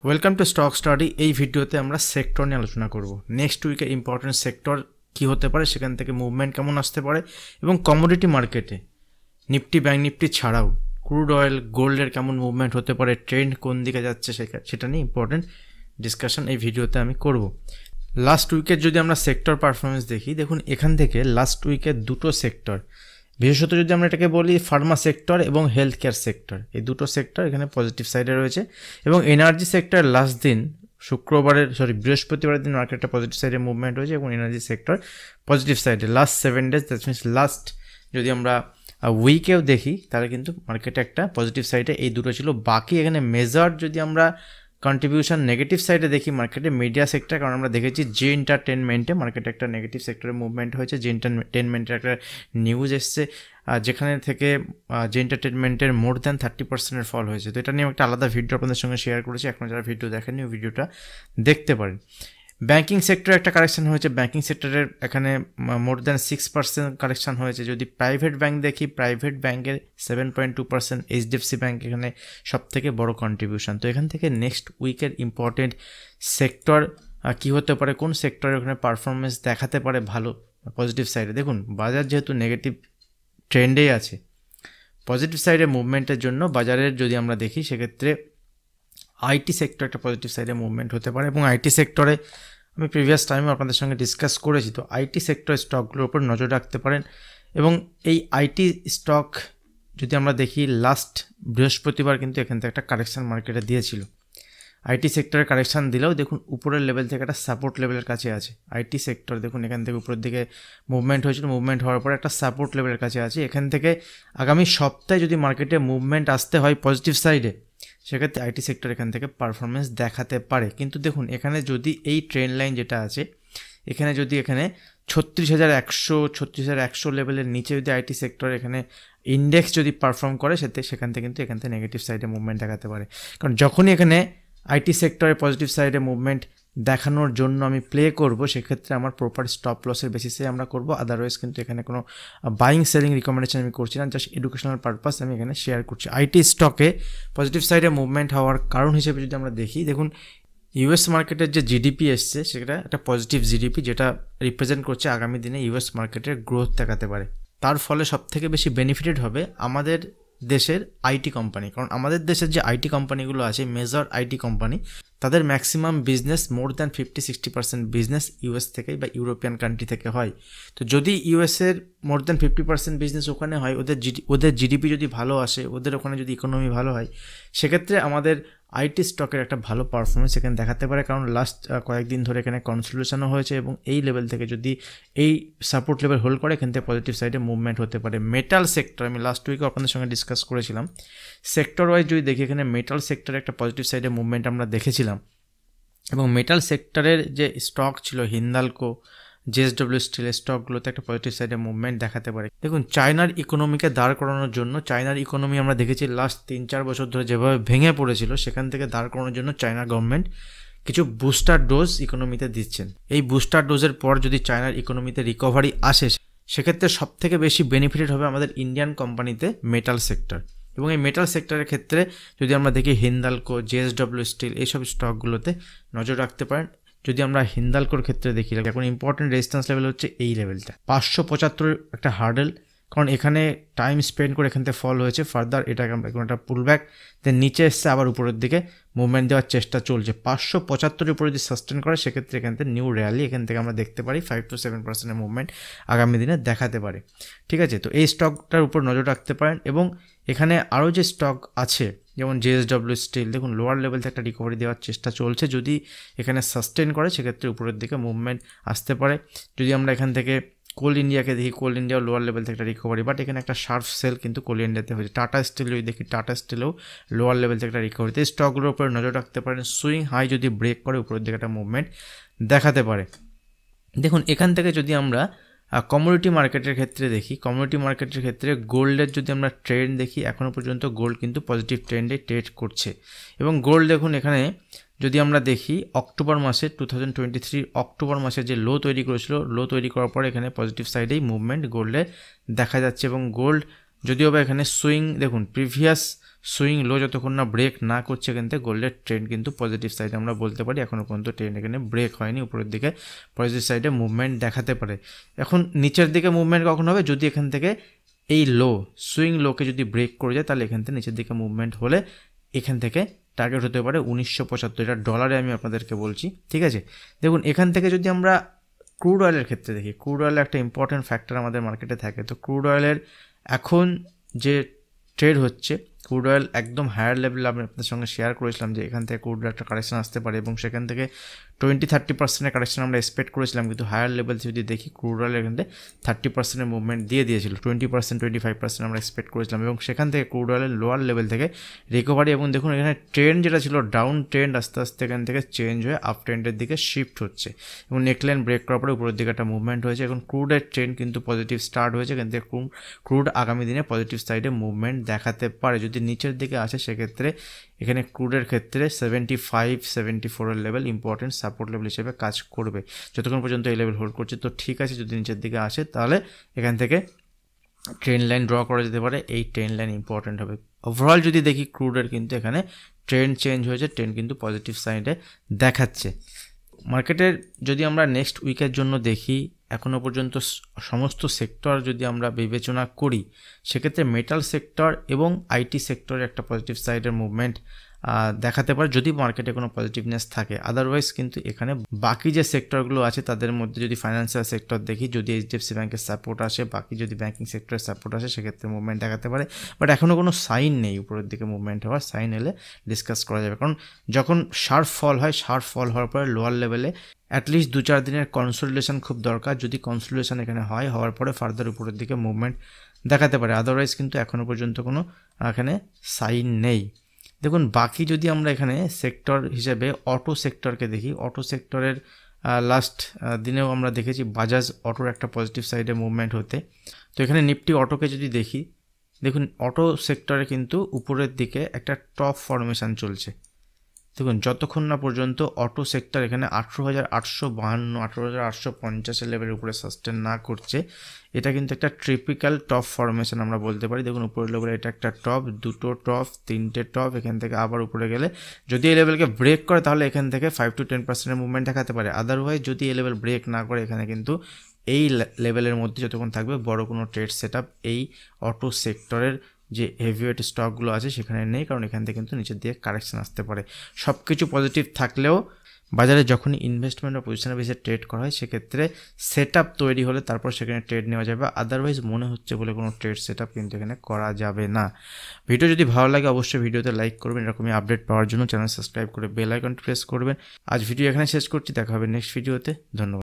Welcome to stock study. এই ভিডিওতে আমরা সেক্টর নিয়ে আলোচনা করব। নেক্সট উইকের ইম্পর্টেন্ট সেক্টর কী হতে পারে, সেখান থেকে মুভমেন্ট কেমন আসতে পারে, এবং কমোডিটি মার্কেটে নিফটি ব্যাংক নিফটি ছাড়াও ক্রুড অয়েল গোল্ডের কেমন মুভমেন্ট হতে পারে, ট্রেন্ড কোন দিকে যাচ্ছে সেটা নিয়ে ইম্পর্টেন্ট ডিসকাশন এই ভিডিওতে আমি করব। লাস্ট উইকের যদি আমরা সেক্টর পারফরমেন্স দেখি, দেখুন এখান থেকে লাস্ট উইকের দুটো সেক্টর, বিশেষত যদি আমরা এটাকে বলি ফার্মা সেক্টর এবং হেলথ কেয়ার সেক্টর, এই দুটো সেক্টর এখানে পজিটিভ সাইডে রয়েছে। এবং এনার্জি সেক্টর লাস্ট দিন বৃহস্পতিবারের দিন মার্কেটটা পজিটিভ সাইডে মুভমেন্ট হয়েছে এবং এনার্জি সেক্টর পজিটিভ সাইডে last 7 days, that means last যদি আমরা উইকেও দেখি তাহলে কিন্তু মার্কেটে একটা পজিটিভ সাইডে এই দুটো ছিল। বাকি এখানে মেজর যদি আমরা কন্ট্রিবিউশন নেগেটিভ সাইডে দেখি মার্কেটে মিডিয়া সেক্টর, কারণ আমরা দেখেছি জে এন্টারটেনমেন্টে মার্কেটে একটা নেগেটিভ সেক্টরে মুভমেন্ট হয়েছে। জে এন্টারটেনমেন্টের একটা নিউজ এসছে যেখানে থেকে জে এন্টারটেনমেন্টের মোর দ্যান 30% ফল হয়েছে। তো এটা নিয়ে একটা আলাদা ভিডিও আপনাদের সঙ্গে শেয়ার করেছি, এখন যারা ভিডিও দেখেননি ওই ভিডিওটা দেখতে পারেন। ব্যাঙ্কিং সেক্টরে একটা কারেকশন হয়েছে, ব্যাঙ্কিং সেক্টরের এখানে মোর দ্যান 6% কারেকশন হয়েছে। যদি প্রাইভেট ব্যাঙ্ক দেখি, প্রাইভেট ব্যাঙ্কের 7.2%, এইচডিএফসি ব্যাঙ্ক এখানে সব থেকে বড় কন্ট্রিবিউশন। তো এখান থেকে নেক্সট উইকের ইম্পর্টেন্ট সেক্টর কী হতে পারে, কোন সেক্টরে ওখানে পারফরমেন্স দেখাতে পারে ভালো পজিটিভ সাইডে। দেখুন বাজার যেহেতু নেগেটিভ ট্রেন্ডেই আছে, পজিটিভ সাইডে মুভমেন্টের জন্য বাজারের যদি আমরা দেখি সেক্ষেত্রে আইটি সেক্টর একটা পজিটিভ সাইডে মুভমেন্ট হতে পারে। এবং আইটি সেক্টরে আমি প্রিভিয়াস টাইমে আপনাদের সঙ্গে ডিসকাস করেছি, তো আইটি সেক্টর স্টকগুলোর উপর নজর রাখতে পারেন। এবং এই আইটি স্টক যদি আমরা দেখি লাস্ট বৃহস্পতিবার কিন্তু এখান থেকে একটা কারেকশান মার্কেটে দিয়েছিল। আইটি সেক্টরে কারেকশান দিলেও দেখুন উপরের লেভেল থেকে একটা সাপোর্ট লেভেলের কাছে আছে। আইটি সেক্টর দেখুন এখান থেকে উপরের দিকে মুভমেন্ট হয়েছিল, মুভমেন্ট হওয়ার পরে একটা সাপোর্ট লেভেলের কাছে আছে। এখান থেকে আগামী সপ্তাহে যদি মার্কেটে মুভমেন্ট আসতে হয় পজিটিভ সাইডে, সেক্ষেত্রে আইটি সেক্টর এখান থেকে পারফরমেন্স দেখাতে পারে। কিন্তু দেখুন এখানে যদি এই ট্রেন্ড লাইন যেটা আছে, এখানে যদি এখানে 36,100 লেভেলের নিচে যদি আইটি সেক্টর এখানে ইন্ডেক্স যদি পারফর্ম করে সেখান থেকে কিন্তু এখান থেকে নেগেটিভ সাইডে মুভমেন্ট দেখাতে পারে। কারণ যখনই এখানে আইটি সেক্টরে পজিটিভ সাইডে মুভমেন্ট দেখানোর জন্য আমি প্লে করব, সেক্ষেত্রে আমার প্রপার স্টপ লসের বেসিসে আমরা করব। আদারওয়াইজ কিন্তু এখানে কোনো বাইং সেলিং রিকমেন্ডেশন আমি করছি না, জাস্ট এডুকেশনাল পারপাস আমি এখানে শেয়ার করছি। আইটি স্টকে পজিটিভ সাইডে মুভমেন্ট হওয়ার কারণ হিসেবে যদি আমরা দেখি, দেখুন ইউএস মার্কেটের যে জিডিপি এসছে সেটা একটা পজিটিভ জিডিপি, যেটা রিপ্রেজেন্ট করছে আগামী দিনে ইউএস মার্কেটের গ্রোথ দেখাতে পারে। তার ফলে সবথেকে বেশি বেনিফিটেড হবে আমাদের দেশের আইটি কোম্পানি, কারণ আমাদের দেশের যে আইটি কোম্পানিগুলো আছে মেজর আইটি কোম্পানি, তাদের maximum business more than 50-60% business US থেকে বা ইউরোপিয়ান কান্ট্রি থেকে হয়। তো যদি ইউএসের মোর দ্যান 50% বিজনেস ওখানে হয়, ওদের জিডিপি যদি ভালো আসে, ওদের ওখানে যদি ইকোনমি ভালো হয়, সেক্ষেত্রে আমাদের আইটি স্টকের একটা ভালো পারফরমেন্স এখানে দেখাতে পারে। কারণ লাস্ট কয়েকদিন ধরে এখানে কনসলিডেশনও হয়েছে এবং এই লেভেল থেকে যদি এই সাপোর্ট লেভেল হোল্ড করে এখান থেকে পজিটিভ সাইডে মুভমেন্ট হতে পারে। মেটাল সেক্টর আমি লাস্ট উইকে আপনাদের সঙ্গে ডিসকাস করেছিলাম, সেক্টর ওয়াইজ যদি দেখি এখানে মেটাল সেক্টরে একটা পজিটিভ সাইডে মুভমেন্ট আমরা দেখেছিলাম। এবং মেটাল সেক্টরের যে স্টক ছিল হিন্দালকো, জেএসডব্লিউ স্টিল স্টকগুলোতে একটা পজিটিভ সাইডে মুভমেন্ট দেখাতে পারে। দেখুন চায়নার ইকোনমিকে দাঁড় করানোর জন্য, চায়নার ইকোনমি আমরা দেখেছি লাস্ট 3-4 বছর ধরে যেভাবে ভেঙে পড়েছিল, সেখান থেকে দাঁড় করানোর জন্য চায়না গভর্নমেন্ট কিছু বুস্টার ডোজ ইকোনমিতে দিচ্ছেন। এই বুস্টার ডোজের পর যদি চায়নার ইকোনমিতে রিকভারি আসে, সেক্ষেত্রে সবথেকে বেশি বেনিফিটেড হবে আমাদের ইন্ডিয়ান কোম্পানিতে মেটাল সেক্টর। এবং এই মেটাল সেক্টরের ক্ষেত্রে যদি আমরা দেখি হিন্দালকো, জেএসডব্লিউ স্টিল এইসব স্টকগুলোতে নজর রাখতে পারেন। যদি আমরা হিন্দালকোর ক্ষেত্রে দেখি, এখন ইম্পর্টেন্ট রেজিস্ট্যান্স লেভেল হচ্ছে এই লেভেলটা 575 একটা হার্ডেল, কারণ এখানে টাইম স্পেন্ড করে এখান থেকে ফল হয়েছে। ফার্দার এটাকে আমরা একটা পুলব্যাক দেন নিচে এসছে, আবার উপরের দিকে মুভমেন্ট দেওয়ার চেষ্টা চলছে। 575 উপরে যদি সাস্টেন করে সেক্ষেত্রে এখান থেকে নিউ র্যালি এখান থেকে আমরা দেখতে পারি 5-7% মুভমেন্ট আগামী দিনে দেখাতে পারে। ঠিক আছে, তো এই স্টকটার উপর নজর রাখতে পারেন। এবং এখানে আরও যে স্টক আছে যেমন জেএসডব্লিউ স্টিল, দেখুন লোয়ার লেভেল থেকে একটা রিকভারি দেওয়ার চেষ্টা চলছে। যদি এখানে সাস্টেন করে সেক্ষেত্রে উপরের দিকে মুভমেন্ট আসতে পারে। যদি আমরা এখান থেকে কোল ইন্ডিয়াকে দেখি, কোল ইন্ডিয়াও লোয়ার লেভেল থেকে একটা রিকভারি, বাট এখানে একটা শার্প সেল কিন্তু কোল ইন্ডিয়াতে হয়েছে। টাটা স্টিল যদি দেখি, টাটা স্টিলেও লোয়ার লেভেল থেকে একটা রিকভারি, এই স্টকগুলোর উপরে নজর রাখতে পারেন। সুইং হাই যদি ব্রেক করে উপরের দিকে একটা মুভমেন্ট দেখাতে পারে। দেখুন এখান থেকে যদি আমরা কমোডিটি মার্কেটের ক্ষেত্রে দেখি, কমোডিটি মার্কেটের ক্ষেত্রে গোল্ডের যদি আমরা ট্রেন্ড দেখি, এখনও পর্যন্ত গোল্ড কিন্তু পজিটিভ ট্রেন্ডে ট্রেড করছে। এবং গোল্ড দেখুন এখানে যদি আমরা দেখি অক্টোবর মাসে 2023 অক্টোবর মাসে যে লো তৈরি করেছিল, লো তৈরি করার পর এখানে পজিটিভ সাইডেই মুভমেন্ট গোল্ডে দেখা যাচ্ছে। এবং গোল্ড যদিও বা এখানে সুইং দেখুন প্রিভিয়াস সুইং লো যতক্ষণ না ব্রেক না করছে এখান থেকে গোল্ডের ট্রেন্ড কিন্তু পজিটিভ সাইডে আমরা বলতে পারি। এখনও পর্যন্ত ট্রেন্ড এখানে ব্রেক হয়নি, উপরের দিকে পজিটিভ সাইডে মুভমেন্ট দেখাতে পারে। এখন নিচের দিকে মুভমেন্ট কখন হবে, যদি এখান থেকে এই লো সুইং লোকে যদি ব্রেক করে যায় তাহলে এখান থেকে নিচের দিকে মুভমেন্ট হলে এখান থেকে টার্গেট হতে পারে 1975, এটা ডলারে আমি আপনাদেরকে বলছি, ঠিক আছে। দেখুন এখান থেকে যদি আমরা ক্রুড অয়েলের ক্ষেত্রে দেখি, ক্রুড অয়েল একটা ইম্পর্টেন্ট ফ্যাক্টর আমাদের মার্কেটে থাকে। তো ক্রুড অয়েলের এখন যে ট্রেড হচ্ছে, ক্রুড অয়েল একদম হায়ার লেভেলে আমি আপনাদের সঙ্গে শেয়ার করেছিলাম যে এখান থেকে ক্রুড অয়েল একটা কারেকশন আসতে পারে এবং সেখান থেকে 20-30% কারেকশন আমরা এক্সপেক্ট করেছিলাম, কিন্তু হায়ার লেভেল যদি দেখি ক্রুড অয়েল এখান থেকে 30% মুভমেন্ট দিয়ে দিয়েছিল। 20-25% আমরা এক্সপেক্ট করেছিলাম এবং সেখান থেকে ক্রুড অয়েলের লোয়ার লেভেল থেকে রিকভারি। এবং দেখুন এখানে ট্রেন্ড যেটা ছিল ডাউন ট্রেন্ড আস্তে আস্তে এখান থেকে চেঞ্জ হয়ে আপ ট্রেন্ডের দিকে শিফট হচ্ছে এবং নেকলাইন ব্রেক করার পরে উপরের দিকে একটা মুভমেন্ট হয়েছে। এখন ক্রুডের ট্রেন্ড কিন্তু পজিটিভ স্টার্ট হয়েছে, এখান থেকে ক্রুড আগামী দিনে পজিটিভ সাইডে মুভমেন্ট দেখাতে পারে। যদি নিচের দিকে আসে সেক্ষেত্রে এখানে ক্রুডের ক্ষেত্রে 75-74 লেভেল ইম্পর্টেন্ট সাপোর্ট লেভেল হিসেবে কাজ করবে যতক্ষণ পর্যন্ত এই লেভেল হোল্ড করছে। তো ঠিক আছে, যদি নিচের দিকে আসে তাহলে এখান থেকে ট্রেন্ড লাইন ড্র করা যেতে পারে, এই ট্রেন্ড লাইন ইম্পর্টেন্ট হবে। ওভারঅল যদি দেখি ক্রুডের কিন্তু এখানে ট্রেন্ড চেঞ্জ হয়েছে, ট্রেন্ড কিন্তু পজিটিভ সাইডে দেখাচ্ছে। মার্কেটের যদি আমরা নেক্সট উইকের জন্য দেখি, এখনও পর্যন্ত সমস্ত সেক্টর যদি আমরা বিবেচনা করি সেক্ষেত্রে মেটাল সেক্টর এবং আইটি সেক্টরে একটা পজিটিভ সাইডের মুভমেন্ট দেখাতে পারে যদি মার্কেটে কোনো পজিটিভনেস থাকে। আদারওয়াইজ কিন্তু এখানে বাকি যে সেক্টরগুলো আছে তাদের মধ্যে যদি ফাইন্যান্সিয়াল সেক্টর দেখি, যদি এইচডিএফসি ব্যাংকের সাপোর্ট আসে, বাকি যদি ব্যাঙ্কিং সেক্টরের সাপোর্ট আসে সেক্ষেত্রে মুভমেন্ট দেখাতে পারে। বাট এখনও কোনো সাইন নেই উপরের দিকে মুভমেন্ট হওয়ার, সাইন এলে ডিসকাস করা যাবে। কারণ যখন শার্প ফল হয়, শার্প ফল হওয়ার পরে লোয়ার লেভেলে অ্যাটলিস্ট 2-4 দিনের কনসোলিডেশন খুব দরকার। যদি কনসোলিডেশন এখানে হওয়ার পরে ফার্দার উপরের দিকে মুভমেন্ট দেখাতে পারে। আদারওয়াইজ কিন্তু এখনও পর্যন্ত কোনো এখানে সাইন নেই। দেখুন বাকি যদি আমরা এখানে সেক্টর হিসেবে অটো সেক্টরকে দেখি, অটো সেক্টরের লাস্ট দিনেও আমরা দেখেছি বাজাজ অটোর একটা পজিটিভ সাইডে মুভমেন্ট হতে। তো এখানে নিফটি অটোকে যদি দেখি, দেখুন অটো সেক্টরে কিন্তু উপরের দিকে একটা টপ ফরমেশন চলছে। দেখুন যতক্ষণ না পর্যন্ত অটো সেক্টর এখানে 18,852 18,850 লেভেলের উপরে সাস্টেন না করছে, এটা কিন্তু একটা ট্রিপিক্যাল টপ ফরমেশন আমরা বলতে পারি। দেখুন উপরের লেভেলে এটা একটা টপ, দুটো টপ, তিনটে টপ, এখান থেকে আবার উপরে গেলে যদি এই লেভেলকে ব্রেক করে তাহলে এখান থেকে 5-10% মুভমেন্ট দেখাতে পারে। আদারওয়াইজ যদি এই লেভেল ব্রেক না করে এখানে কিন্তু এই লেভেলের মধ্যে যতক্ষণ থাকবে বড় কোনো ট্রেড সেট আপ এই অটো সেক্টরের যে হেভিওয়েট স্টকগুলো আছে সেখানে নেই, কারণ এখান থেকে কিন্তু নিচের দিকে কারেকশন আসতে পারে। সব কিছু পজিটিভ থাকলেও বাজারে যখনই ইনভেস্টমেন্ট বা পজিশনের বেসে ট্রেড করা হয় সেক্ষেত্রে সেট আপ তৈরি হলে তারপর সেখানে ট্রেড নেওয়া যাবে। আদারওয়াইজ মনে হচ্ছে বলে কোনো ট্রেড সেট আপ কিন্তু এখানে করা যাবে না। ভিডিও যদি ভালো লাগে অবশ্যই ভিডিওতে লাইক করবেন, এরকমই আপডেট পাওয়ার জন্য চ্যানেল সাবস্ক্রাইব করে বেল আইকনটি প্রেস করবেন। আজ ভিডিও এখানে শেষ করছি, দেখা হবে নেক্সট ভিডিওতে। ধন্যবাদ।